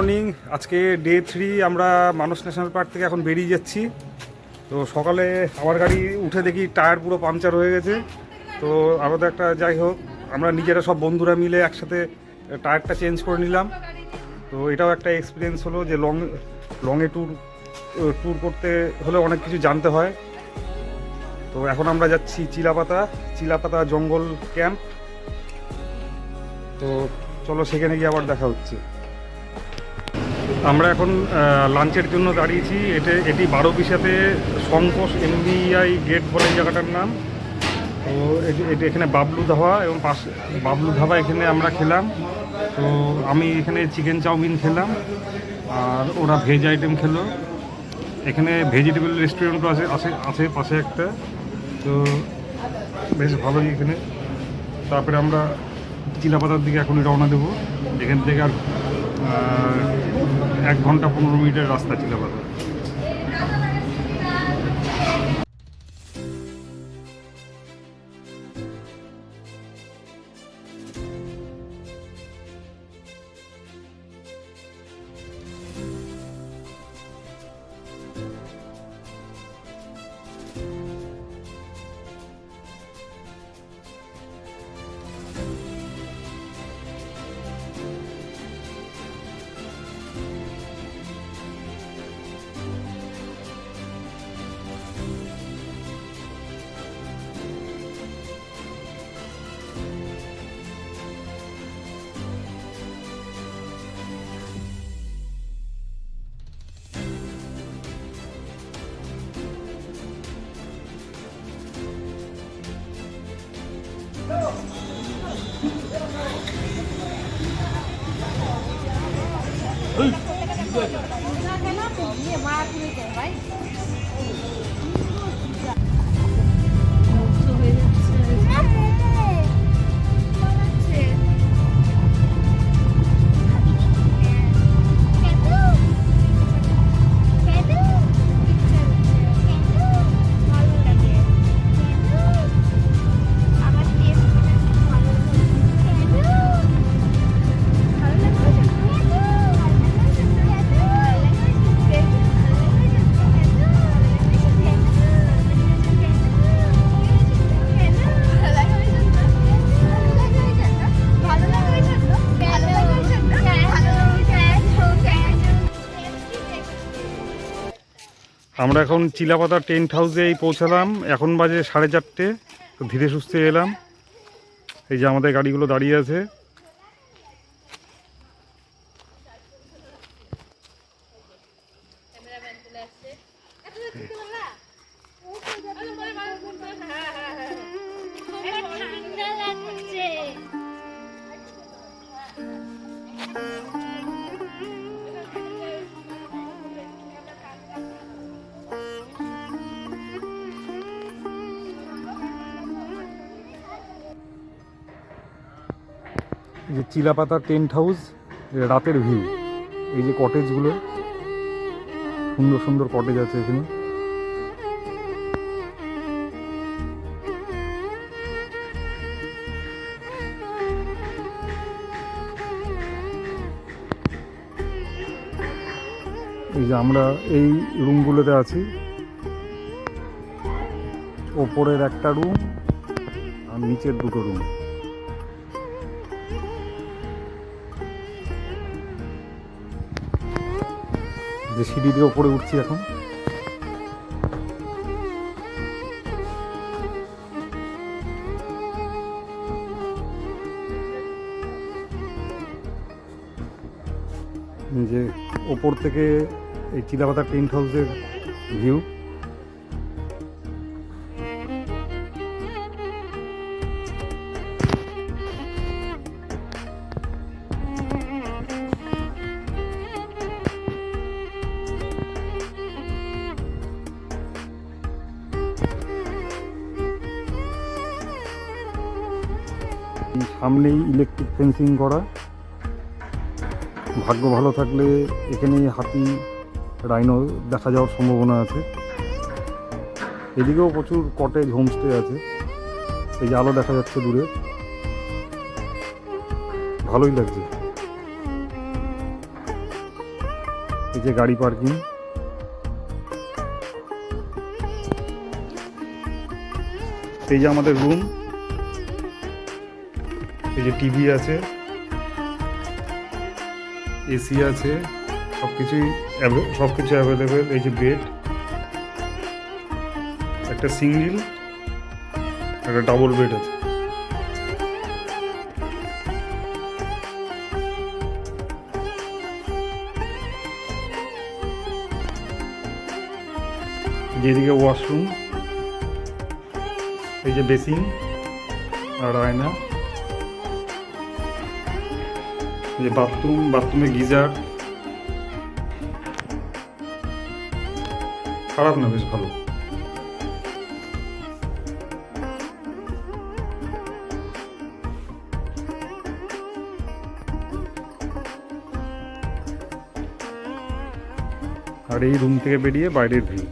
Morning. আজকে day 3। আমরা মানস national park থেকে এখন বেরিয়ে যাচ্ছি। তো সকালে আমার গাড়ি উঠে দেখি টায়ার পুরো পাংচার হয়ে গেছে। তো আমাদের একটা যাই হোক, আমরা নিজেরা সব বন্ধুরা মিলে একসাথে টায়ারটা চেঞ্জ করে নিলাম। তো এটাও একটা এক্সপিরিয়েন্স হলো যে লংয়ে ট্যুর করতে হলে অনেক কিছু জানতে হয়। তো এখন আমরা যাচ্ছি চিলাপাতা জঙ্গল ক্যাম্প। তো চলো সেখানে গিয়ে আবার দেখা হচ্ছে। আমরা এখন লাঞ্চের জন্য দাঁড়িয়েছি। এটি 12 শঙ্কোষ MBI গেট বলে জায়গাটার নাম। তো এখানে বাবলু ধাবা এবং পাশে বাবলু ধাবা এখানে আমরা খেলাম। তো আমি এখানে চিকেন চাউমিন খেলাম আর ওরা ভেজ আইটেম খেলো। এখানে ভেজিটেবল রেস্টুরেন্টও আছে পাশে একটা। তো বেশ ভালোই এখানে। তারপরে আমরা চিলাপাতার দিকে এখনই রওনা দেবো। এখান থেকে আর 1 ঘন্টা 15 মিনিটের রাস্তা চিলাপাতা। আমরা এখন চিলাপাতা টেন্ট হাউসেই পৌঁছালাম। এখন বাজে 4:30। তো ধীরে সুস্থে এলাম। এই যে আমাদের গাড়িগুলো দাঁড়িয়ে আছে। এই যে চিলাপাতা টেন্ট হাউস, রাতের ভিউ। এই যে কটেজগুলো, সুন্দর সুন্দর কটেজ আছে এখানে। এই যে আমরা এই রুমগুলোতে আছি। ওপরের একটা রুম আর নিচের 2টো রুম। যে সিঁড়ি দিয়ে ওপরে উঠছি এখন। যে ওপর থেকে এই চিলাপাতা টেন্ট হাউসের ভিউ। সামনেই ইলেকট্রিক ফেন্সিং করা। ভাগ্য ভালো থাকলে এখানেই হাতি, রাইনো দেখা যাওয়ার সম্ভাবনা আছে। এদিকেও প্রচুর কটেজ, হোমস্টে আছে। এই যে আলো দেখা যাচ্ছে দূরে, ভালোই লাগছে। যে গাড়ি পার্কিং। এই যে আমাদের রুম, এই যে টিভি আছে, এসি আছে, সব কিছু অ্যাভেলেবেল। এই যে বেড, একটা সিঙ্গেল, একটা ডাবল বেড আছে। যেদিকে ওয়াশরুম, এই যে বেসিন আর আয়না, এই যে বাথরুমে গিজার। খারাপ না, বেশ ভালো। আর এই রুম থেকে বেরিয়ে বাইরের ভিউ।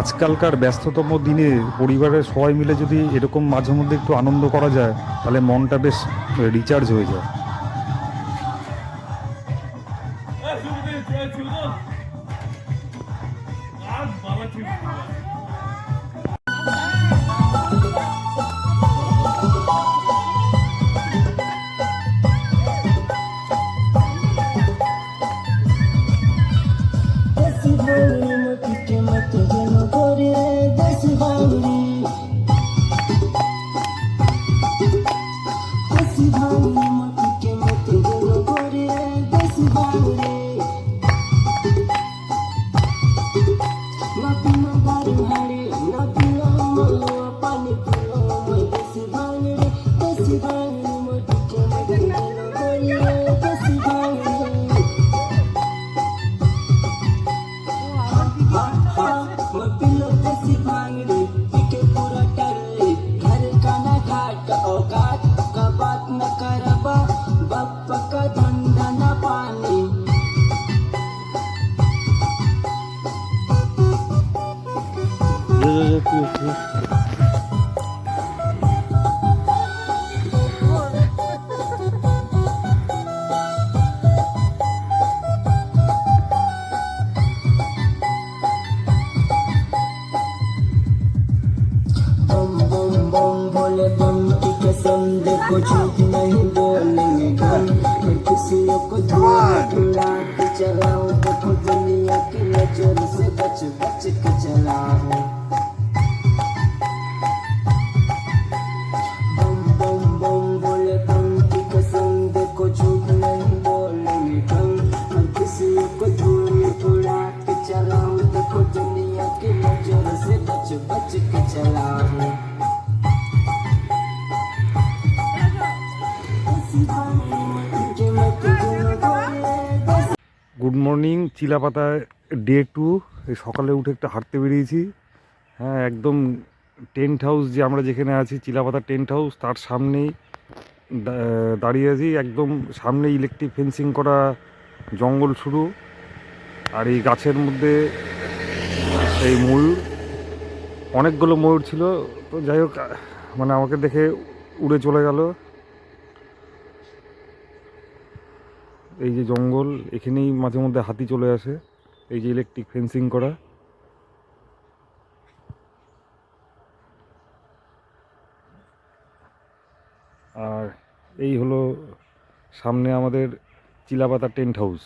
আজকালকার ব্যস্ততম দিনে পরিবারের সবাই মিলে যদি এরকম মাঝে মধ্যে একটু আনন্দ করা যায়, তাহলে মনটা বেশ রিচার্জ হয়ে যায়। कसम देखो झूठ नहीं बोलेंगे हम, मैं किसी को धूल उड़ा के चलाऊं, देखो दुनिया की नजर से बच बच के चलाऊं। बम बम बम बोले बम की कसम देखो झूठ नहीं बोलेंगे हम, मैं किसी को धूल उड़ा के चलाऊं, देखो दुनिया की नजर से बच बच के चलाऊं। Good morning. চিলাপাতায় ডে 2, এই সকালে উঠে একটু হাঁটতে বেরিয়েছি। হ্যাঁ, একদম টেন্ট হাউস, যে আমরা যেখানে আছি চিলাপাতা টেন্ট হাউস, তার সামনেই দাঁড়িয়ে আছি। একদম সামনে ইলেকট্রিক ফেন্সিং করা জঙ্গল শুরু, আর এই গাছের মধ্যে এই ময়ূর, অনেকগুলো ময়ূর ছিল। তো যাই হোক, মানে আমাকে দেখে উড়ে চলে গেল। এই যে জঙ্গল, এখানেই মাঝে মধ্যে হাতি চলে আসে। এই যে ইলেকট্রিক ফেন্সিং করা। আর এই হলো সামনে আমাদের চিলাপাতা টেন্ট হাউস।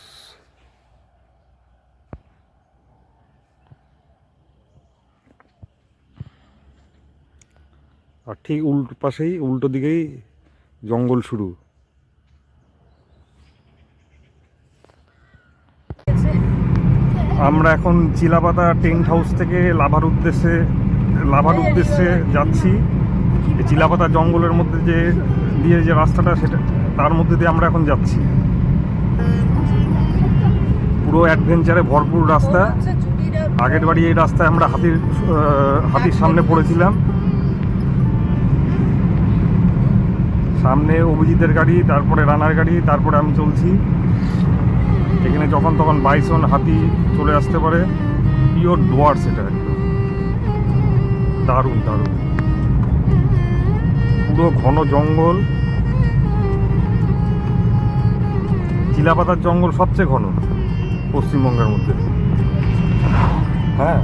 আর ঠিক উল্টো দিকেই জঙ্গল শুরু। আমরা এখন চিলাপাতা টেন্ট হাউস থেকে লাভার উদ্দেশ্যে যাচ্ছি। চিলাপাতা জঙ্গলের মধ্যে দিয়ে যে রাস্তাটা, সেটা তার মধ্যে দিয়ে আমরা এখন যাচ্ছি। পুরো অ্যাডভেঞ্চারে ভরপুর রাস্তা। আগের বাড়ি এই রাস্তায় আমরা হাতির সামনে পড়েছিলাম। সামনে অভিজিতের গাড়ি, তারপরে রানার গাড়ি, তারপরে আমি চলছি। এখানে যখন তখন বাইসন, হাতি চলে আসতে পারে। পিওর ডুয়ার্স, এটা একদম দারুণ দারুণ। পুরো ঘন জঙ্গল। চিলাপাতার জঙ্গল সবচেয়ে ঘন পশ্চিমবঙ্গের মধ্যে। হ্যাঁ,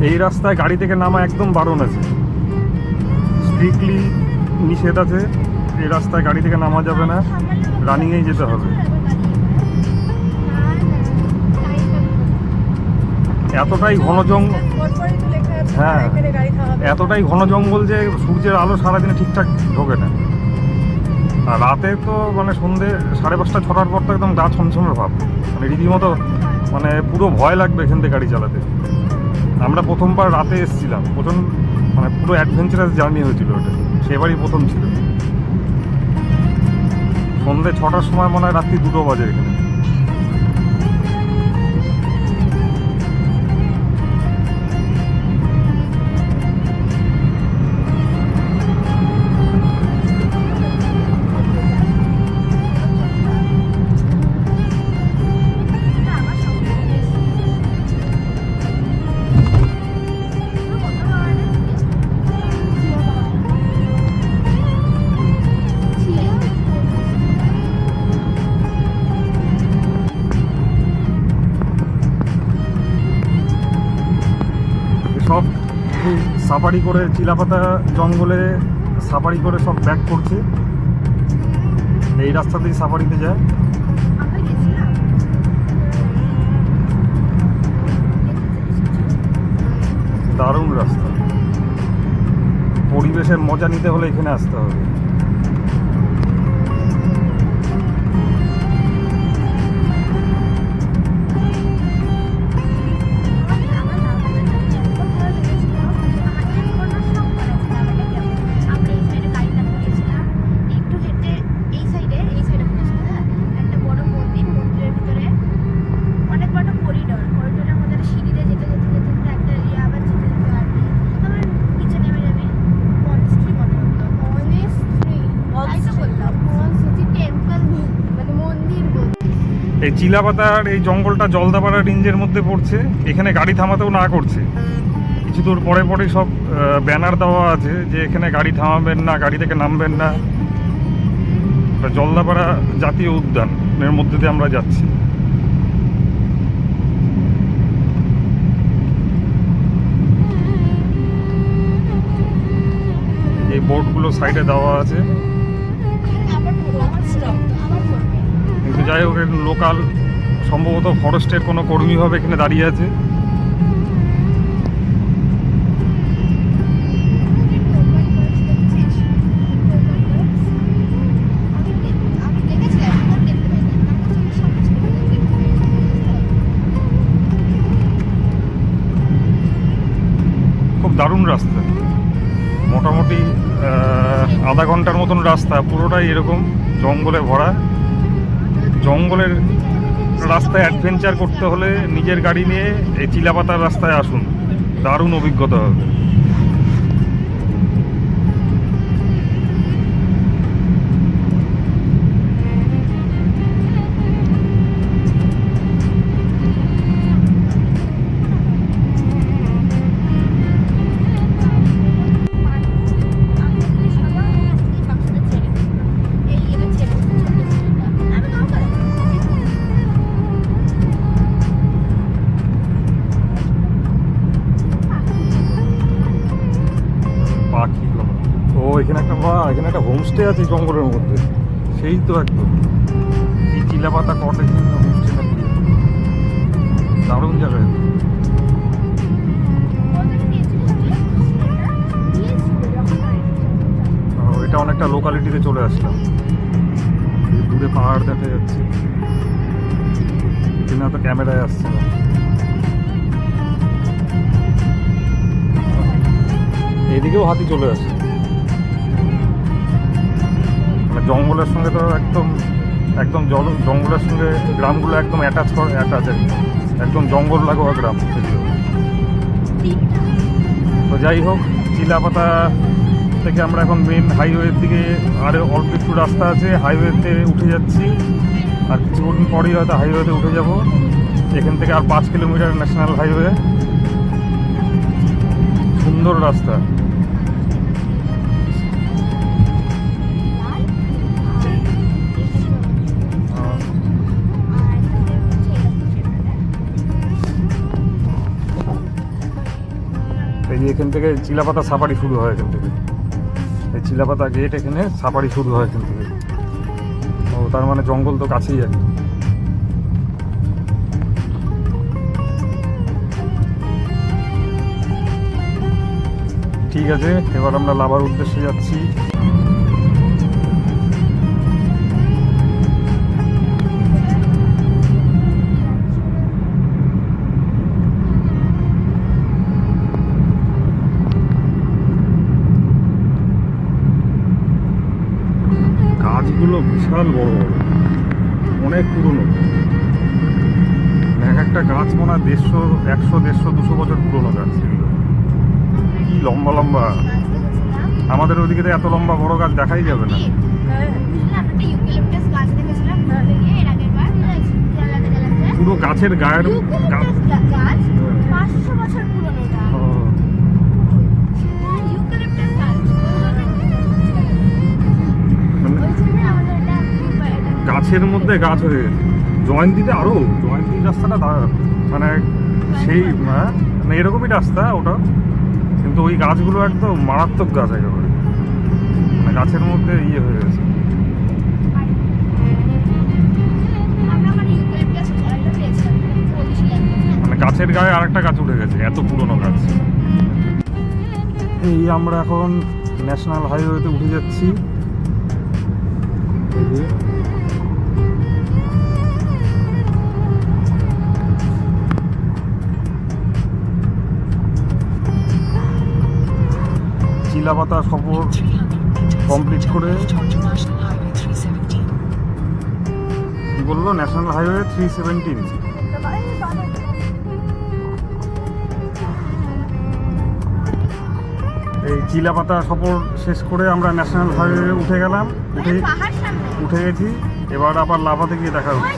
এই রাস্তায় গাড়ি থেকে নামা একদম বারণ আছে, স্ট্রিক্টলি নিষেধ আছে। এই রাস্তায় গাড়ি থেকে নামা যাবে না, রানিংয়েই যেতে হবে। এতটাই ঘন জঙ্গল, হ্যাঁ, এতটাই ঘন জঙ্গল যে সূর্যের আলো সারাদিনে ঠিকঠাক ঢোকে না। আর রাতে তো মানে সন্ধ্যে 5:30 6টার পর তো একদম গা ছমছমে ভাব, মানে রীতিমতো, মানে পুরো ভয় লাগবে এখান থেকে গাড়ি চালাতে। আমরা প্রথমবার রাতে এসেছিলাম, মানে পুরো অ্যাডভেঞ্চারাস জার্নি হয়েছিল ওটা, সেবারই প্রথম ছিল। সন্ধ্যে 6টার সময় মনে হয় রাত্রি 2টো বাজে এখানে। সব সাফারি করে চিলাপাতা জঙ্গলে সাফারি করে সব ব্যাক করছে। এই রাস্তাতেই সাফারিতে যায়। দারুণ রাস্তা। পরিবেশের মজা নিতে হলে এখানে আসতে হবে। এই চিলাপাতার এই জঙ্গলটা জলদাপাড়া রেঞ্জের মধ্যে পড়ছে। এখানে গাড়ি থামাতেও না করছে। কিছু দূর পরে পরে সব ব্যানার দেওয়া আছে যে এখানে গাড়ি থামাবেন না, গাড়ি থেকে নামবেন না। জলদাপাড়া জাতীয় উদ্যানের মধ্যে দিয়ে আমরা যাচ্ছি। এই বোর্ডগুলো সাইডে দেওয়া আছে, কিন্তু যাই হোক লোকাল সম্ভবত ফরেস্টের কোনো কর্মী হবে এখানে দাঁড়িয়ে আছে। খুব দারুণ রাস্তা, মোটামুটি আধা ঘন্টার মতন রাস্তা, পুরোটাই এরকম জঙ্গলে ভরা। জঙ্গলের রাস্তায় অ্যাডভেঞ্চার করতে হলে নিজের গাড়ি নিয়ে এই চিলাপাতার রাস্তায় আসুন, দারুণ অভিজ্ঞতা হবে। ও এখানে একটা হোমস্টে আছে জঙ্গলের মধ্যে, সেই তো একদম এই চিলাপাতা কটেজ হোমস্টেটা কি দারুণ জায়গায়। এটা অনেকটা লোকালিটিতে চলে আসলাম। দূরে পাহাড় দেখা যাচ্ছে, এখানে তো ক্যামেরায় আসছে না। এদিকেও হাতি চলে আসে। জঙ্গলের সঙ্গে তো একদম জঙ্গলের সঙ্গে গ্রামগুলো একদম অ্যাটাচ একদম জঙ্গল লাগোয়া গ্রাম। তো যাই হোক, চিলাপাতা থেকে আমরা এখন মেন হাইওয়ের দিকে আর অল্প একটু রাস্তা আছে, হাইওয়েতে উঠে যাচ্ছি। আর কিছুক্ষণ পরেই হয়তো হাইওয়েতে উঠে যাব। এখান থেকে আর 5 কিলোমিটার ন্যাশনাল হাইওয়ে, সুন্দর রাস্তা। এই যে এখান থেকে চিলাপাতা সাফারি শুরু হয়, এখান থেকে এই চিলাপাতা গেট, এখানে সাফারি শুরু হয় এখান থেকে। ও তার মানে জঙ্গল তো কাছেই একদম। ঠিক আছে, এবার আমরা লাভার উদ্দেশ্যে যাচ্ছি। গাছগুলো বিশাল বড় বড়, অনেক পুরনো। এক একটা গাছ মনে হয় 100-150-200 বছর পুরনো গাছ। এগুলো কি লম্বা লম্বা, আমাদের ওদিকে তো এত লম্বা বড় গাছ দেখাই যাবে না। পুরো গাছের গায়ের গাছের মধ্যে গাছ হয়ে গেছে। জয়ন্তীতে আরো, জয়ন্তী রাস্তাটা মানে সেই মানে এরকমই রাস্তা ওটা, কিন্তু ওই গাছগুলো একদম মারাত্মক গাছ একেবারে, মানে গাছের মধ্যে ইয়ে হয়ে গেছে। মানে গাছের গায়ে আরেকটা গাছ উঠে গেছে, এত পুরনো গাছ। এই আমরা এখন ন্যাশনাল হাইওয়েতে উঠে যাচ্ছি। চিলাপাতা সফর কমপ্লিট করে কি বললো, ন্যাশনাল হাইওয়ে 317। এই চিলাপাতা সফর শেষ করে আমরা ন্যাশনাল হাইওয়ে উঠে গেলাম, উঠে গেছি। এবার আবার লাভাতে গিয়ে দেখা হচ্ছে।